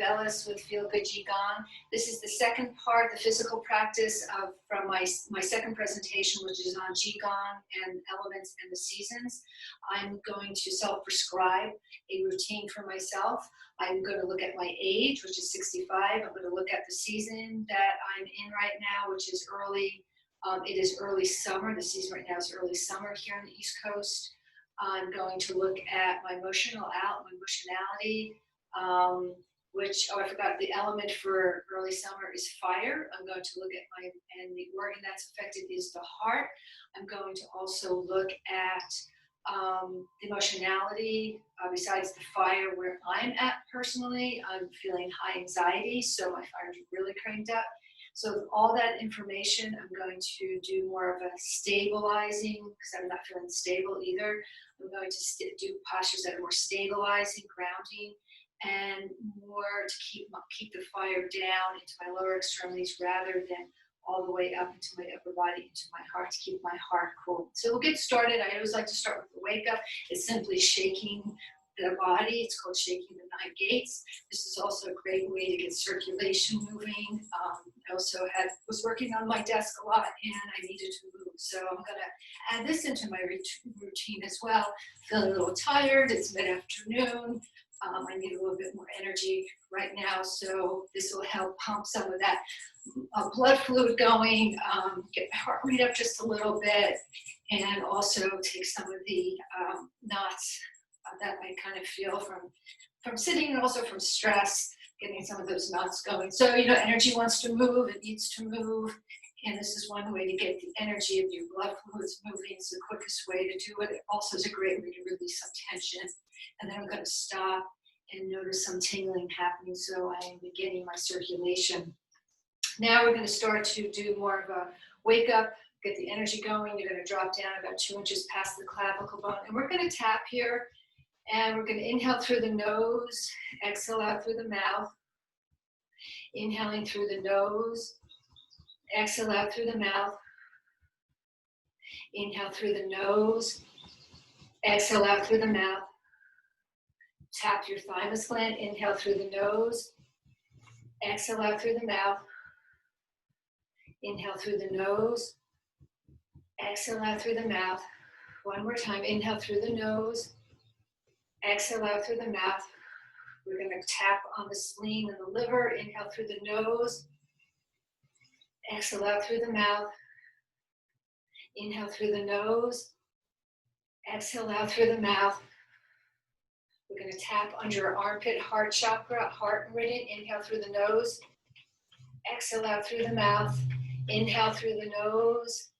Ellis with Feel Good Qigong. This is the second part, the physical practice from my second presentation, which is on Qigong and elements and the seasons. I'm going to self-prescribe a routine for myself. I'm going to look at my age, which is 65. I'm going to look at the season that I'm in right now, which is early. It is early summer. The season right now is early summer here on the East Coast. I'm going to look at my emotionality, I forgot the element for early summer is fire. I'm going to look at and the organ that's affected is the heart. I'm going to also look at emotionality, besides the fire where I'm at personally. I'm feeling high anxiety, so my fire is really cranked up. So with all that information, I'm going to do more of a stabilizing, because I'm not feeling stable either. I'm going to do postures that are more stabilizing, grounding, and more to keep the fire down into my lower extremities rather than all the way up into my upper body, into my heart, to keep my heart cool. So we'll get started. I always like to start with the wake up. It's simply shaking the body. It's called shaking the 9 gates. This is also a great way to get circulation moving. I also was working on my desk a lot and I needed to move. So I'm going to add this into my routine as well. Feeling a little tired. It's mid-afternoon. I need a little bit more energy right now, so this will help pump some of that blood fluid going, get my heart rate up just a little bit, and also take some of the knots that I kind of feel from sitting and also from stress, getting some of those knots going. So, energy wants to move, it needs to move, and this is one way to get the energy of your blood fluids moving. It's the quickest way to do it. It also is a great way to release some tension. And then I'm going to stop and notice some tingling happening, so I am beginning my circulation. Now we're going to start to do more of a wake up, get the energy going. You're going to drop down about 2 inches past the clavicle bone, and we're going to tap here, and we're going to inhale through the nose, exhale out through the mouth. Inhaling through the nose, exhale out through the mouth. Inhale through the nose, exhale out through the mouth. Tap your thymus gland, inhale through the nose, exhale out through the mouth. Inhale through the nose, exhale out through the mouth. One more time, inhale through the nose, exhale out through the mouth. We're going to tap on the spleen and the liver, inhale through the nose, exhale out through the mouth. Inhale through the nose, exhale out through the mouth. We're going to tap under your armpit, heart chakra, heart meridian. Inhale through the nose, exhale out through the mouth. Inhale through the nose,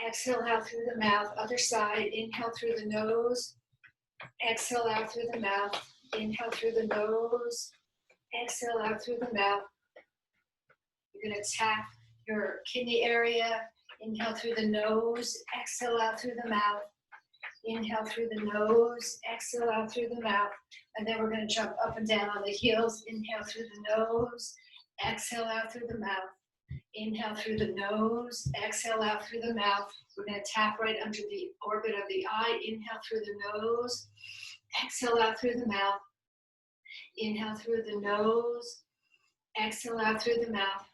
exhale out through the mouth. Other side, inhale through the nose, exhale out through the mouth. Inhale through the nose, exhale out through the mouth. You're going to tap your kidney area. Inhale through the nose, exhale out through the mouth. Inhale through the nose, exhale out through the mouth. And then we're going to jump up and down on the heels. Inhale through the nose, exhale out through the mouth. Inhale through the nose, exhale out through the mouth. We're going to tap right under the orbit of the eye. Inhale through the nose, exhale out through the mouth. Inhale through the nose, exhale out through the mouth.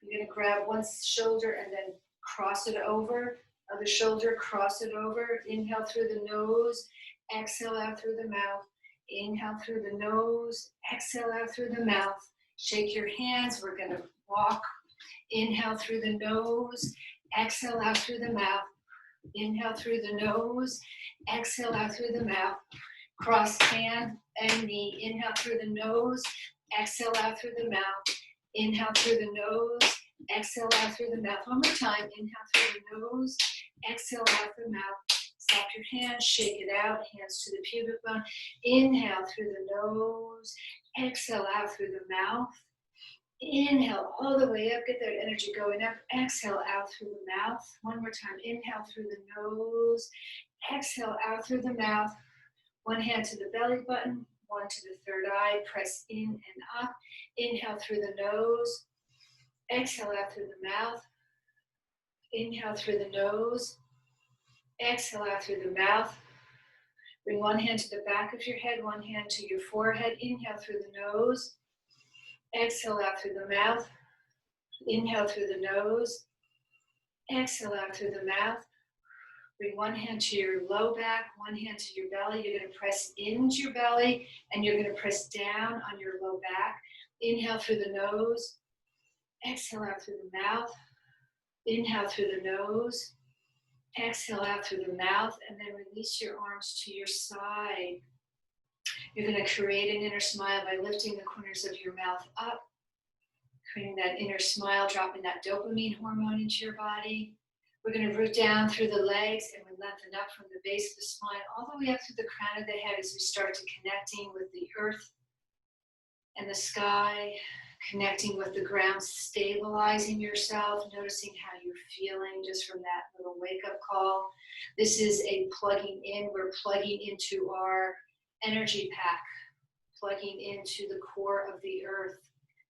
You're going to grab one shoulder and then cross it over. Other shoulder, cross it over. Inhale through the nose, exhale out through the mouth. Inhale through the nose, exhale out through the mouth. Shake your hands. We're going to walk. Inhale through the nose, exhale out through the mouth. Inhale through the nose, exhale out through the mouth. Cross hand and knee. Inhale through the nose, exhale out through the mouth. Inhale through the nose, exhale out through the mouth. One more time. Inhale through the nose, exhale out through the mouth. Stop your hands, shake it out, hands to the pubic bone. Inhale through the nose, exhale out through the mouth. Inhale all the way up, get that energy going up. Exhale out through the mouth. One more time. Inhale through the nose, exhale out through the mouth. One hand to the belly button, one to the third eye. Press in and up. Inhale through the nose, exhale out through the mouth. Inhale through the nose, exhale out through the mouth. Bring one hand to the back of your head, one hand to your forehead. Inhale through the nose, Exhale out through the mouth. Inhale through the nose. Exhale out through the mouth. Bring one hand to your low back, one hand to your belly. You're going to press into your belly and you're going to press down on your low back. Inhale through the nose. Exhale out through the mouth. Inhale through the nose. Exhale out through the mouth, and then release your arms to your side. You're going to create an inner smile by lifting the corners of your mouth up, creating that inner smile, dropping that dopamine hormone into your body. We're going to root down through the legs and we lengthen up from the base of the spine all the way up through the crown of the head as we start to connecting with the earth and the sky, connecting with the ground, stabilizing yourself, noticing how you're feeling just from that little wake-up call. This is a plugging in. We're plugging into our energy pack, plugging into the core of the earth,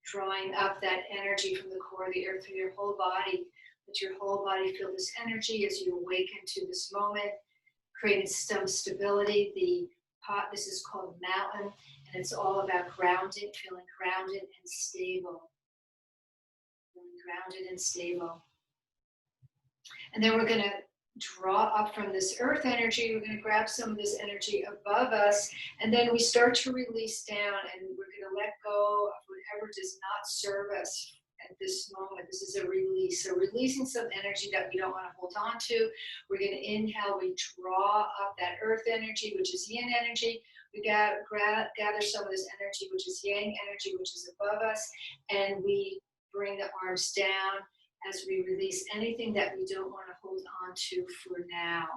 drawing up that energy from the core of the earth through your whole body. Let your whole body feel this energy as you awaken to this moment, creating some stability. This is called mountain, and it's all about grounded, feeling grounded and stable. Feeling grounded and stable. And then we're going to draw up from this earth energy. We're going to grab some of this energy above us, and then we start to release down, and we're going to let go of whatever does not serve us at this moment. This is a release. So releasing some energy that we don't want to hold on to. We're going to inhale. We draw up that earth energy, which is yin energy. We gather some of this energy, which is yang energy, which is above us, and we bring the arms down as we release anything that we don't want to hold on to for now.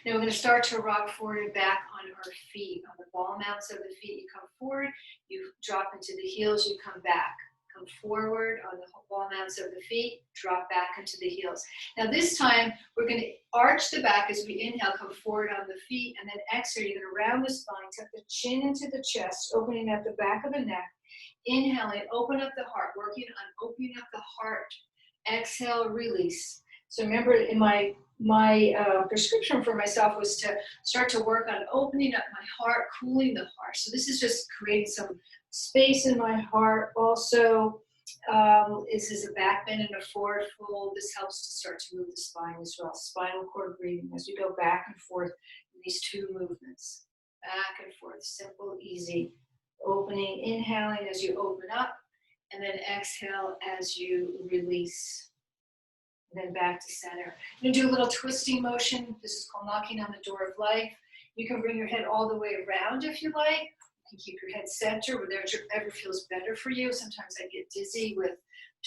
Now we're going to start to rock forward and back on our feet. On the ball mounts of the feet, you come forward, you drop into the heels, you come back. Come forward on the ball mounts of the feet, drop back into the heels. Now this time, we're going to arch the back as we inhale, come forward on the feet, and then exhale, you're going to round the spine, tuck the chin into the chest, opening up the back of the neck. Inhaling, open up the heart, working on opening up the heart. Exhale, release. So remember, in my prescription for myself was to start to work on opening up my heart, cooling the heart. So this is just creating some space in my heart. Also, this is a back bend and a forward fold. This helps to start to move the spine as well. Spinal cord breathing as we go back and forth in these two movements. Back and forth, simple, easy. Opening, inhaling as you open up, and then exhale as you release. And then back to center. You're going to do a little twisting motion. This is called knocking on the door of life. You can bring your head all the way around if you like. You can keep your head center, whatever feels better for you. Sometimes I get dizzy with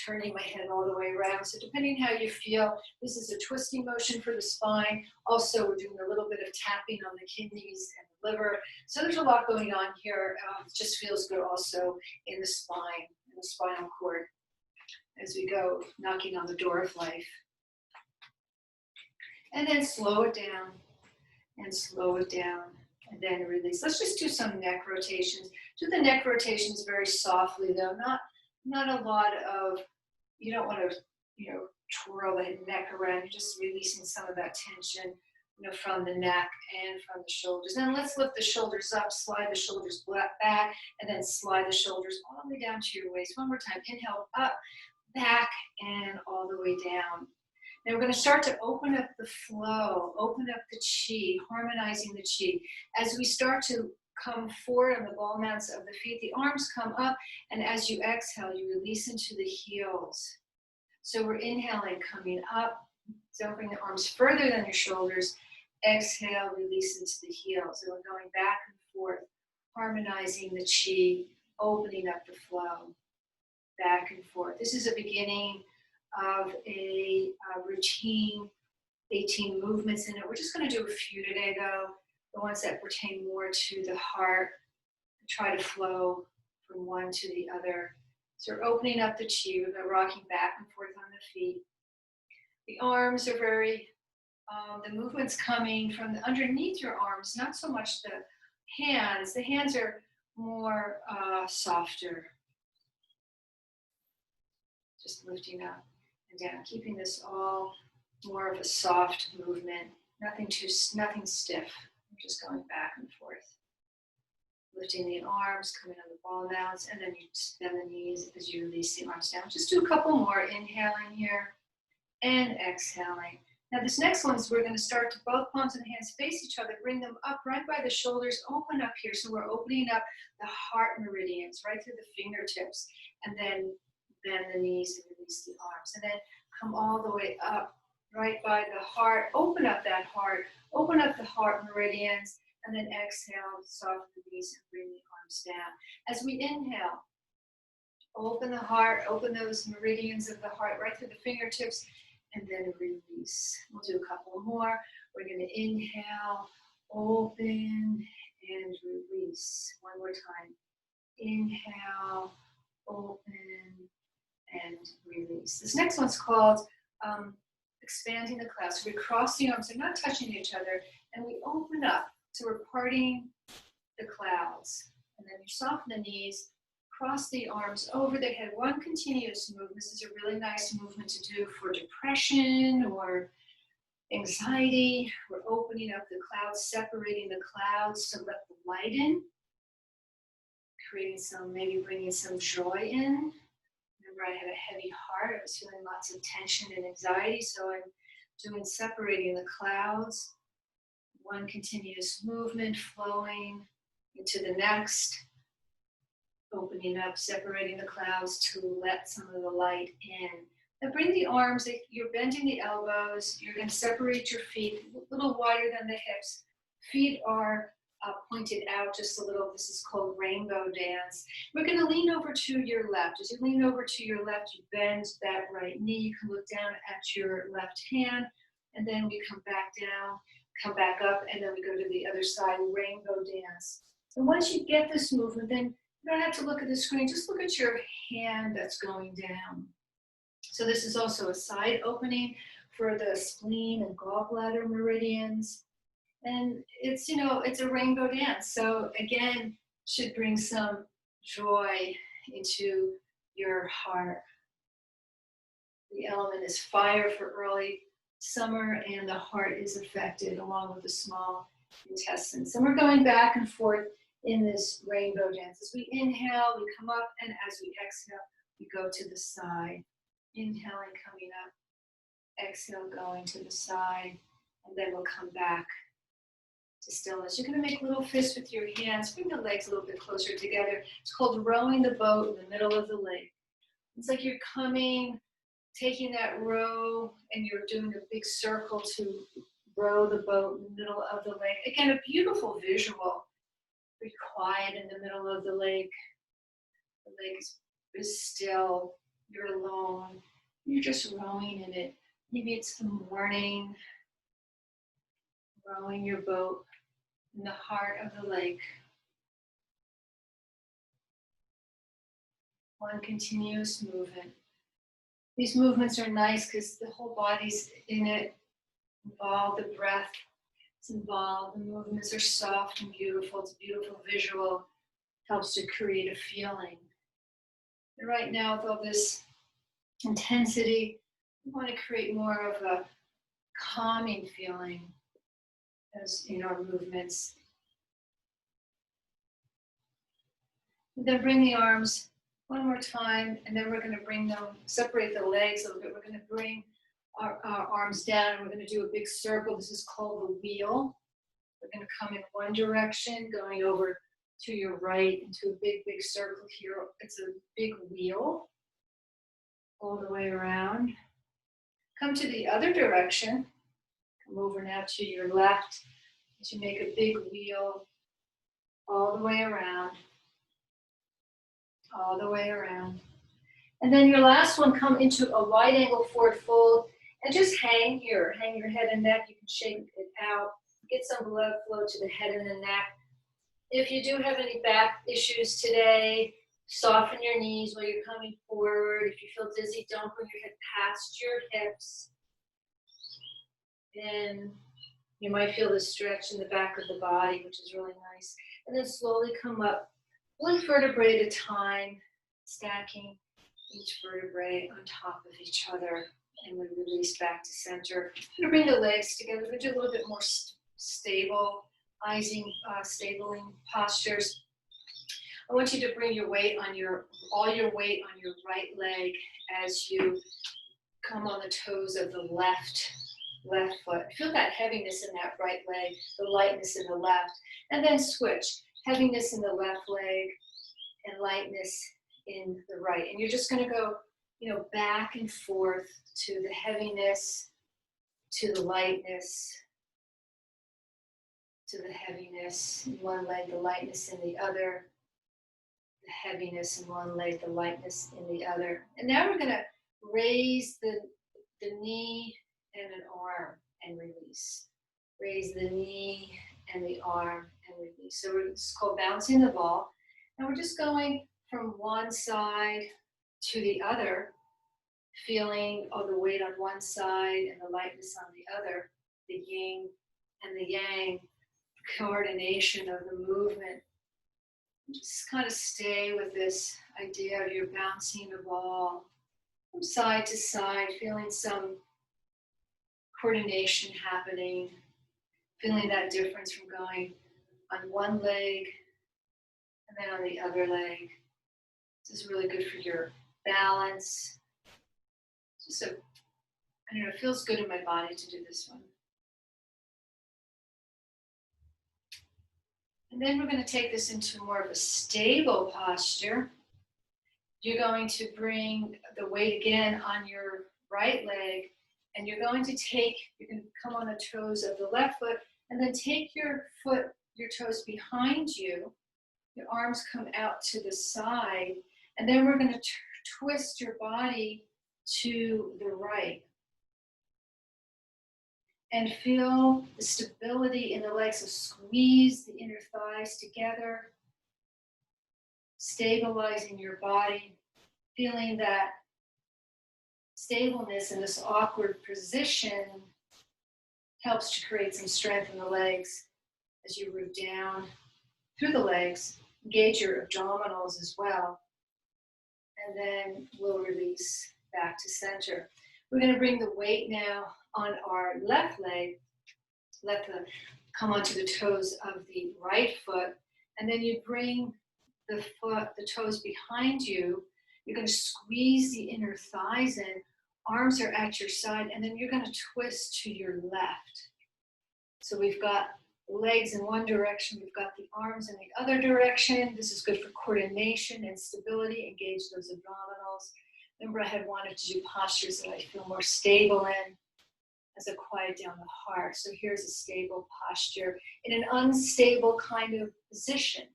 turning my head all the way around. So depending how you feel, this is a twisting motion for the spine. Also, we're doing a little bit of tapping on the kidneys and the liver. So there's a lot going on here. It just feels good also in the spine, in the spinal cord, as we go knocking on the door of life. And then slow it down, and slow it down, and then release. Let's just do some neck rotations. Do the neck rotations very softly though, not a lot of, you don't want to, twirl the neck around. You're just releasing some of that tension, from the neck and from the shoulders. Then let's lift the shoulders up, slide the shoulders back, and then slide the shoulders all the way down to your waist. One more time. Inhale, up, back, and all the way down. Now we're going to start to open up the flow, open up the chi, harmonizing the chi. As we start to come forward on the ball mounts of the feet, the arms come up, and as you exhale, you release into the heels. So we're inhaling, coming up. Don't bring the arms further than your shoulders. Exhale, release into the heels. And we're going back and forth, harmonizing the chi, opening up the flow, back and forth. This is a beginning of a routine, 18 movements in it. We're just going to do a few today, though, the ones that pertain more to the heart. Try to flow from one to the other. So we're opening up the chi. We're rocking back and forth on the feet. The arms are very, the movement's coming from underneath your arms, not so much the hands. The hands are more softer. Just lifting up and down, keeping this all more of a soft movement. Nothing stiff. I'm just going back and forth. Lifting the arms, coming on the ball mounts, and then you bend the knees as you release the arms down. Just do a couple more, inhaling here and exhaling. Now this next one is we're going to start to both palms of the hands face each other, bring them up right by the shoulders, open up here. So we're opening up the heart meridians right through the fingertips, and then bend the knees and release the arms. And then come all the way up right by the heart, open up that heart, open up the heart meridians, and then exhale, soften the knees and bring the arms down. As we inhale, open the heart, open those meridians of the heart right through the fingertips, and then release. We'll do a couple more. We're going to inhale, open, and release. One more time. Inhale, open, and release. This next one's called expanding the clouds. So we cross the arms, they're not touching each other, and we open up. So we're parting the clouds. And then you soften the knees, cross the arms over the head. One continuous movement. This is a really nice movement to do for depression or anxiety. We're opening up the clouds, separating the clouds to let the light in. Creating some, maybe bringing some joy in. Remember, I had a heavy heart. I was feeling lots of tension and anxiety. So I'm doing separating the clouds. One continuous movement flowing into the next. Opening up, separating the clouds to let some of the light in. Now bring the arms, you're bending the elbows, you're going to separate your feet a little wider than the hips. Feet are pointed out just a little. This is called rainbow dance. We're going to lean over to your left. As you lean over to your left, you bend that right knee. You can look down at your left hand, and then we come back down, come back up, and then we go to the other side, rainbow dance. And once you get this movement, then you don't have to look at the screen, just look at your hand that's going down. So this is also a side opening for the spleen and gallbladder meridians. And it's, it's a rainbow dance. So again, should bring some joy into your heart. The element is fire for early summer, and the heart is affected along with the small intestine. So we're going back and forth in this rainbow dance. As we inhale, we come up, and as we exhale, we go to the side. Inhaling, coming up, exhale, going to the side, and then we'll come back to stillness. You're going to make little fists with your hands. Bring the legs a little bit closer together. It's called rowing the boat in the middle of the lake. It's like you're coming, taking that row, and you're doing a big circle to row the boat in the middle of the lake. Again, a beautiful visual. Be quiet in the middle of the lake. The lake is still. You're alone. You're just rowing in it. Maybe it's the morning. Rowing your boat in the heart of the lake. One continuous movement. These movements are nice because the whole body's in it, involved, the breath is involved, the movements are soft and beautiful. It's a beautiful visual, helps to create a feeling. And right now, with all this intensity, we want to create more of a calming feeling as in our movements. And then bring the arms one more time, and then we're going to bring them, separate the legs a little bit. We're going to bring our arms down, and we're going to do a big circle. This is called the wheel. We're going to come in one direction, going over to your right into a big, big circle here. It's a big wheel all the way around. Come to the other direction. Come over now to your left as you make a big wheel all the way around. All the way around. And then your last one, come into a wide angle forward fold and just hang here. Hang your head and neck. You can shake it out. Get some blood flow to the head and the neck. If you do have any back issues today, soften your knees while you're coming forward. If you feel dizzy, don't bring your head past your hips. Then you might feel the stretch in the back of the body, which is really nice. And then slowly come up, one vertebrae at a time, stacking each vertebrae on top of each other. And we release back to center. We're going to bring the legs together. We're going to do a little bit more stabilizing, stabling postures. I want you to bring your weight on all your weight on your right leg as you come on the toes of the left foot. Feel that heaviness in that right leg, the lightness in the left. And then switch. Heaviness in the left leg and lightness in the right. And you're just going to go, back and forth to the heaviness, to the lightness, to the heaviness in one leg, the lightness in the other, the heaviness in one leg, the lightness in the other. And now we're going to raise the knee and an arm and release. Raise the knee and the arm and release. So it's called bouncing the ball. And we're just going from one side to the other, feeling the weight on one side and the lightness on the other, the yin and the yang, coordination of the movement. Just kind of stay with this idea of you're bouncing the ball from side to side, feeling some coordination happening, feeling that difference from going on one leg and then on the other leg. This is really good for your balance. It feels good in my body to do this one. And then we're going to take this into more of a stable posture. You're going to bring the weight again on your right leg, and you're going to come on the toes of the left foot, and then take your toes behind you. Your arms come out to the side, and then we're going to twist your body to the right. And feel the stability in the legs. So squeeze the inner thighs together, stabilizing your body, feeling that stableness in this awkward position helps to create some strength in the legs as you root down through the legs. Engage your abdominals as well. And then we'll release back to center. We're going to bring the weight now on our left leg. Come onto the toes of the right foot. And then you bring the toes behind you. You're going to squeeze the inner thighs in. Arms are at your side. And then you're going to twist to your left. So we've got legs in one direction. We've got the arms in the other direction. This is good for coordination and stability. Engage those abdominals. Remember, I had wanted to do postures that I feel more stable in as I quiet down the heart. So here's a stable posture in an unstable kind of position.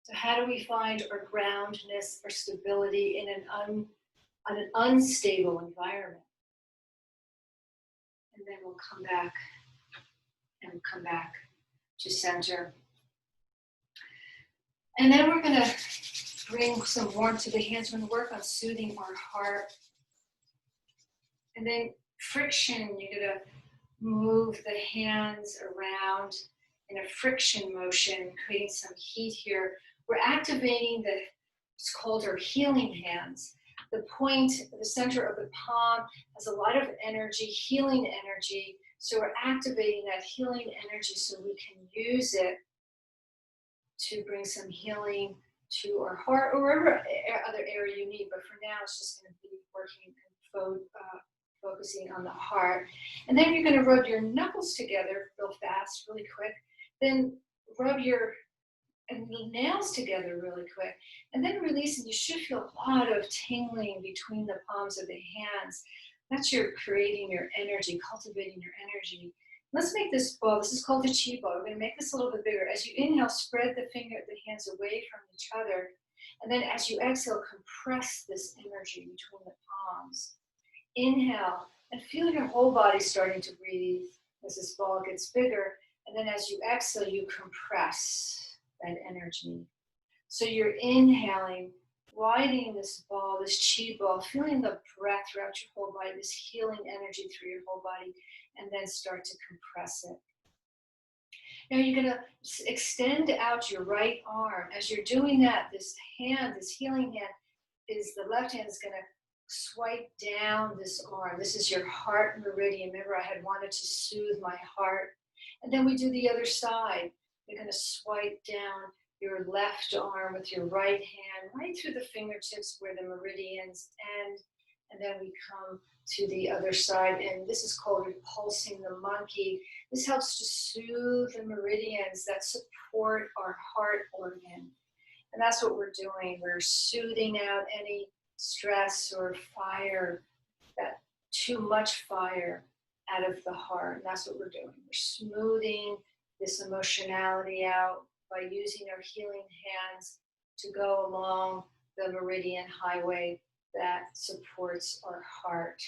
So how do we find our groundness or stability in an unstable environment? And then we'll come back to center. And then we're going to bring some warmth to the hands. We're going to work on soothing our heart. And then friction, you're going to move the hands around in a friction motion, creating some heat here. We're activating it's called our healing hands. The point, the center of the palm has a lot of energy, healing energy. So we're activating that healing energy so we can use it to bring some healing to our heart or wherever other area you need. But for now, it's just going to be working and focusing on the heart. And then you're going to rub your knuckles together real fast, really quick. Then rub your nails together really quick. And then release, and you should feel a lot of tingling between the palms of the hands. That's your creating your energy, cultivating your energy. Let's make this ball. This is called the Qi ball. We're going to make this a little bit bigger. As you inhale, spread the hands away from each other. And then as you exhale, compress this energy between the palms. Inhale and feel your whole body starting to breathe as this ball gets bigger. And then as you exhale, you compress that energy. So you're inhaling, widening this ball, this Qi ball, feeling the breath throughout your whole body, this healing energy through your whole body, and then start to compress it. Now you're going to extend out your right arm. As you're doing that, this healing hand, the left hand is going to swipe down this arm. This is your heart meridian. Remember, I had wanted to soothe my heart. And then we do the other side. You're going to swipe down your left arm with your right hand, right through the fingertips where the meridians end. And then we come to the other side, and this is called repulsing the monkey. This helps to soothe the meridians that support our heart organ. And that's what we're doing. We're soothing out any stress or fire, that too much fire out of the heart. And that's what we're doing. We're smoothing this emotionality out by using our healing hands to go along the meridian highway that supports our heart.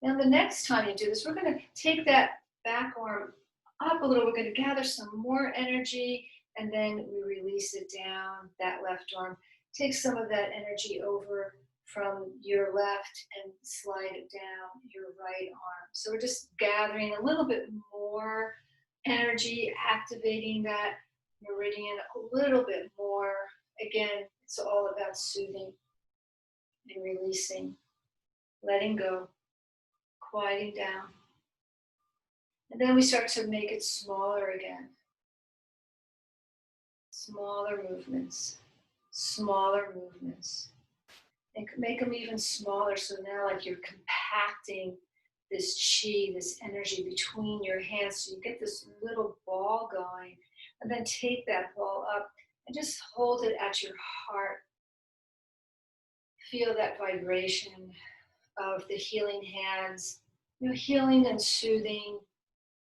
Now, the next time you do this, we're going to take that back arm up a little. We're going to gather some more energy, and then we release it down, that left arm. Take some of that energy over from your left and slide it down your right arm. So we're just gathering a little bit more energy, activating that meridian a little bit more. Again, it's all about soothing and releasing, letting go, quieting down. And then we start to make it smaller again. Smaller movements, smaller movements. And make them even smaller, so now like you're compacting this chi, this energy between your hands, so you get this little ball going. And then take that ball up and just hold it at your heart. Feel that vibration of the healing hands, healing and soothing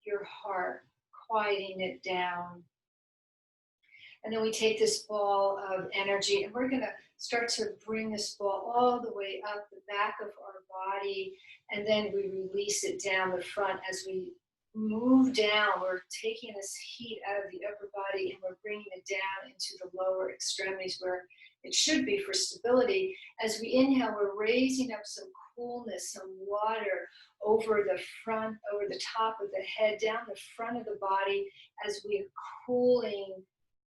your heart, quieting it down. And then we take this ball of energy, and we're going to start to bring this ball all the way up the back of our body, and then we release it down the front. As we move down, we're taking this heat out of the upper body, and we're bringing it down into the lower extremities where it should be for stability. As we inhale, we're raising up some coolness, some water over the front, over the top of the head, down the front of the body, as we're cooling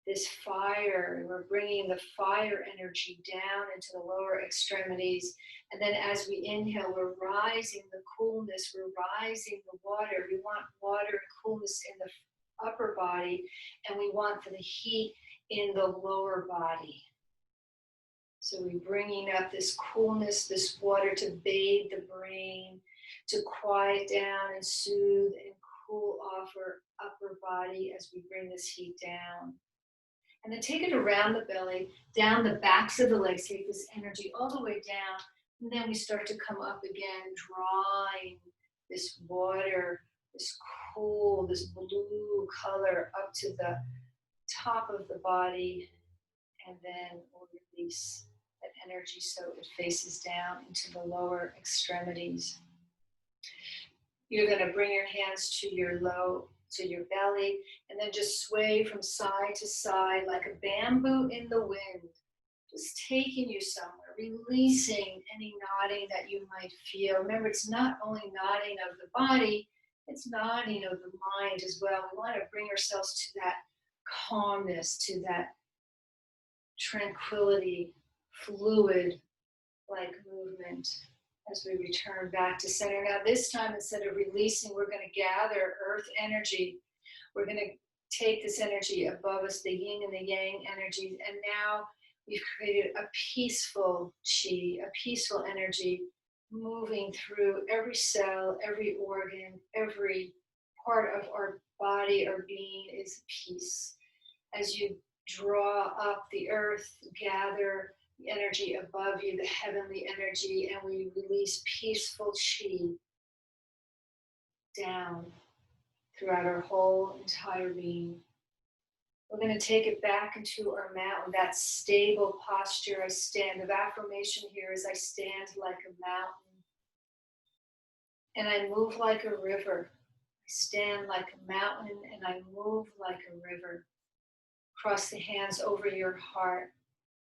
this fire, and we're bringing the fire energy down into the lower extremities. And then as we inhale, we're rising the coolness, we're rising the water. We want water and coolness in the upper body, and we want the heat in the lower body. So we're bringing up this coolness, this water to bathe the brain, to quiet down and soothe and cool off our upper body as we bring this heat down. And then take it around the belly, down the backs of the legs, take this energy all the way down, and then we start to come up again, drawing this water, this cool, this blue color up to the top of the body, and then we'll release that energy so it faces down into the lower extremities. You're going to bring your hands to your belly, and then just sway from side to side like a bamboo in the wind, just taking you somewhere, releasing any nodding that you might feel. Remember, it's not only nodding of the body, it's nodding of the mind as well. We want to bring ourselves to that calmness, to that tranquility, fluid-like movement as we return back to center. Now this time, instead of releasing, we're going to gather earth energy. We're going to take this energy above us, the yin and the yang energies, and now we've created a peaceful chi, a peaceful energy moving through every cell, every organ, every part of our body or being is peace. As you draw up the earth, gather the energy above you, the heavenly energy, and we release peaceful chi down throughout our whole entire being. We're going to take it back into our mountain, that stable posture. I stand. The affirmation here is I stand like a mountain, and I move like a river. I stand like a mountain, and I move like a river. Cross the hands over your heart.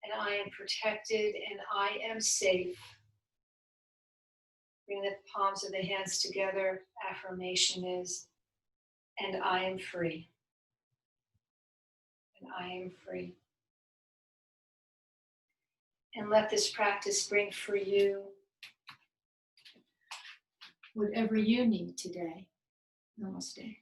And I am protected and I am safe. Bring the palms of the hands together. Affirmation is, and I am free. And I am free. And let this practice bring for you whatever you need today. Namaste.